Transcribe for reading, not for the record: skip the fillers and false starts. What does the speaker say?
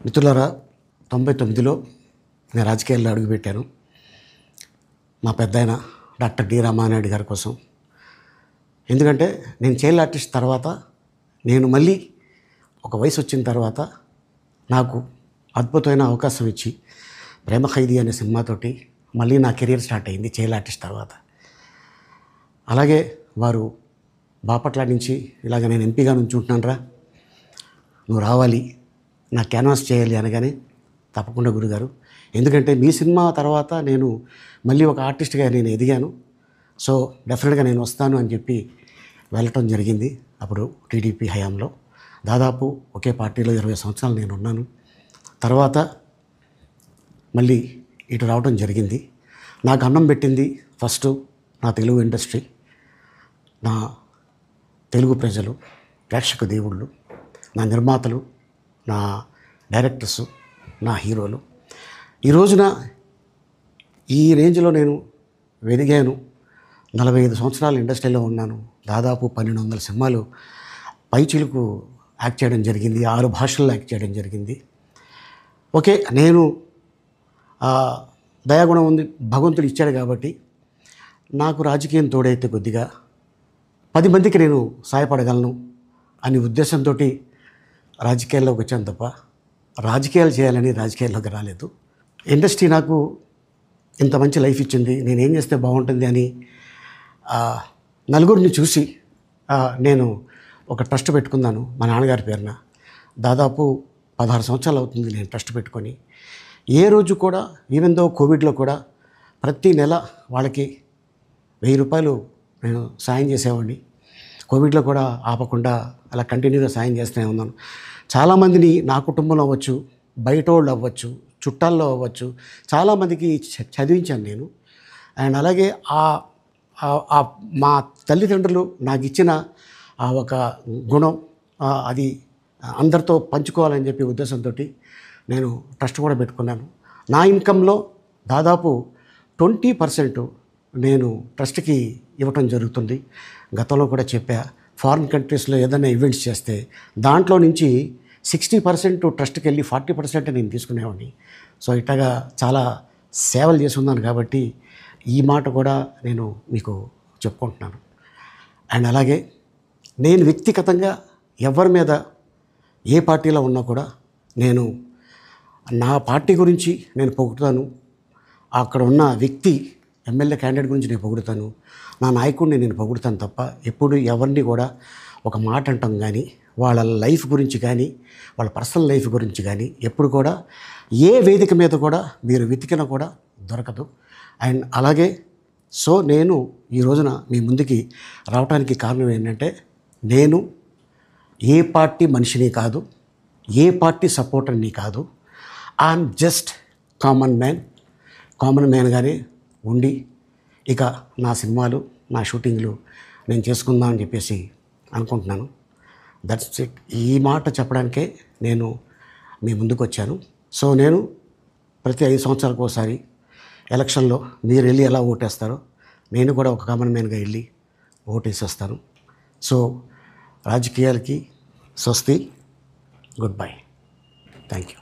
మిత్రులారా, 99లో నేను రాజకీయాల్లో అడుగుపెట్టాను. మా పెద్దాయన డాక్టర్ డి రామానాయుడు గారి కోసం. ఎందుకంటే నేను చైల్డ్ ఆర్టిస్ట్ తర్వాత నేను మళ్ళీ ఒక వయసు వచ్చిన తర్వాత నాకు అద్భుతమైన అవకాశం ఇచ్చి ప్రేమ ఖైదీ అనే సినిమాతోటి మళ్ళీ నా కెరీర్ స్టార్ట్ అయింది చైల్డ్ ఆర్టిస్ట్ తర్వాత. అలాగే వారు బాపట్ల నుంచి ఇలాగ నేను ఎంపీగా నుంచుంటున్నాను రా, నువ్వు రావాలి, నా క్యాన్వాస్ చేయాలి అనగానే తప్పకుండా గురుగారు, ఎందుకంటే మీ సినిమా తర్వాత నేను మళ్ళీ ఒక ఆర్టిస్ట్గా నేను ఎదిగాను, సో డెఫినెట్గా నేను వస్తాను అని చెప్పి వెళ్ళటం జరిగింది. అప్పుడు టీడీపీ హయాంలో దాదాపు ఒకే పార్టీలో 20 సంవత్సరాలు నేను ఉన్నాను. తర్వాత మళ్ళీ ఇటు రావడం జరిగింది. నాకు అన్నం పెట్టింది ఫస్ట్ నా తెలుగు ఇండస్ట్రీ, నా తెలుగు ప్రజలు, ప్రేక్షక దేవుళ్ళు, నా నిర్మాతలు, నా డైరెక్టర్స్, నా హీరోలు. ఈ రోజున ఈ రేంజ్లో నేను వెదిగాను. 45 సంవత్సరాలు ఇండస్ట్రీలో ఉన్నాను. దాదాపు 1200 సినిమాలు పైచిలుకు యాక్ట్ చేయడం జరిగింది. 6 భాషల్లో యాక్ట్ చేయడం జరిగింది. ఓకే, నేను దయాగుణం ఉంది, భగవంతుడు ఇచ్చాడు కాబట్టి నాకు రాజకీయం తోడైతే కొద్దిగా 10 మందికి నేను సహాయపడగలను అనే ఉద్దేశంతో రాజకీయాల్లోకి వచ్చాను తప్ప రాజకీయాలు చేయాలని రాజకీయాల్లోకి రాలేదు. ఇండస్ట్రీ నాకు ఇంత మంచి లైఫ్ ఇచ్చింది, నేనేం చేస్తే బాగుంటుంది అని నలుగురిని చూసి నేను ఒక ట్రస్ట్ పెట్టుకున్నాను మా నాన్నగారి పేరున. దాదాపు 16 సంవత్సరాలు అవుతుంది నేను ట్రస్ట్ పెట్టుకొని. ఏ రోజు కూడా ఈవెన్ దో కోవిడ్లో కూడా ప్రతి నెల వాళ్ళకి 1000 రూపాయలు నేను సాయం చేసేవాడిని. కోవిడ్లో కూడా ఆపకుండా అలా కంటిన్యూగా సాయం చేస్తూనే ఉన్నాను. చాలామందిని నా కుటుంబంలో అవ్వచ్చు, బయట వాళ్ళు అవ్వచ్చు, చుట్టాల్లో అవ్వచ్చు, చాలామందికి చదివించాను నేను. అండ్ అలాగే మా తల్లిదండ్రులు నాకు ఇచ్చిన ఒక గుణం అది అందరితో పంచుకోవాలని చెప్పి ఉద్దేశంతో నేను ట్రస్ట్ కూడా పెట్టుకున్నాను. నా ఇన్కంలో దాదాపు 20% నేను ట్రస్ట్కి ఇవ్వటం జరుగుతుంది. గతంలో కూడా చెప్పా, ఫారిన్ కంట్రీస్లో ఏదైనా ఈవెంట్స్ చేస్తే దాంట్లో నుంచి 60% ట్రస్ట్కి వెళ్ళి 40% నేను తీసుకునేవాడిని. సో ఇట్లాగా చాలా సేవలు చేసి ఉన్నాను కాబట్టి ఈ మాట కూడా నేను మీకు చెప్పుకుంటున్నాను. అండ్ అలాగే నేను వ్యక్తిగతంగా ఎవరి మీద ఏ పార్టీలో ఉన్నా కూడా నేను నా పార్టీ గురించి నేను పొగుడుతాను, అక్కడ ఉన్న వ్యక్తి ఎమ్మెల్యే క్యాండిడేట్ గురించి నేను పొగుడుతాను, నా నాయకుడిని నేను పొగుడుతాను తప్ప ఎప్పుడు ఎవరిని కూడా ఒక మాట అంటాం కానీ వాళ్ళ లైఫ్ గురించి కానీ వాళ్ళ పర్సనల్ లైఫ్ గురించి కానీ ఎప్పుడు కూడా ఏ వేదిక మీద కూడా మీరు వెతికినా కూడా దొరకదు. అండ్ అలాగే సో నేను ఈ రోజున మీ ముందుకి రావడానికి కారణం ఏంటంటే నేను ఏ పార్టీ మనిషిని కాదు, ఏ పార్టీ సపోర్టర్ని కాదు, ఐఎమ్ జస్ట్ కామన్ మ్యాన్గానే ఉండి ఇక నా సినిమాలు, నా షూటింగ్లు నేను చేసుకుందామని చెప్పేసి అనుకుంటున్నాను. That's it. ఈ మాట చెప్పడానికే నేను మీ ముందుకు వచ్చాను. సో నేను ప్రతి 5 సంవత్సరాలకు ఒకసారి ఎలక్షన్లో మీరు వెళ్ళి ఎలా ఓటేస్తారో నేను కూడా ఒక కామన్ మ్యాన్గా వెళ్ళి ఓటేసేస్తాను. సో రాజకీయాలకి స్వస్తి, గుడ్ బై, థ్యాంక్ యూ.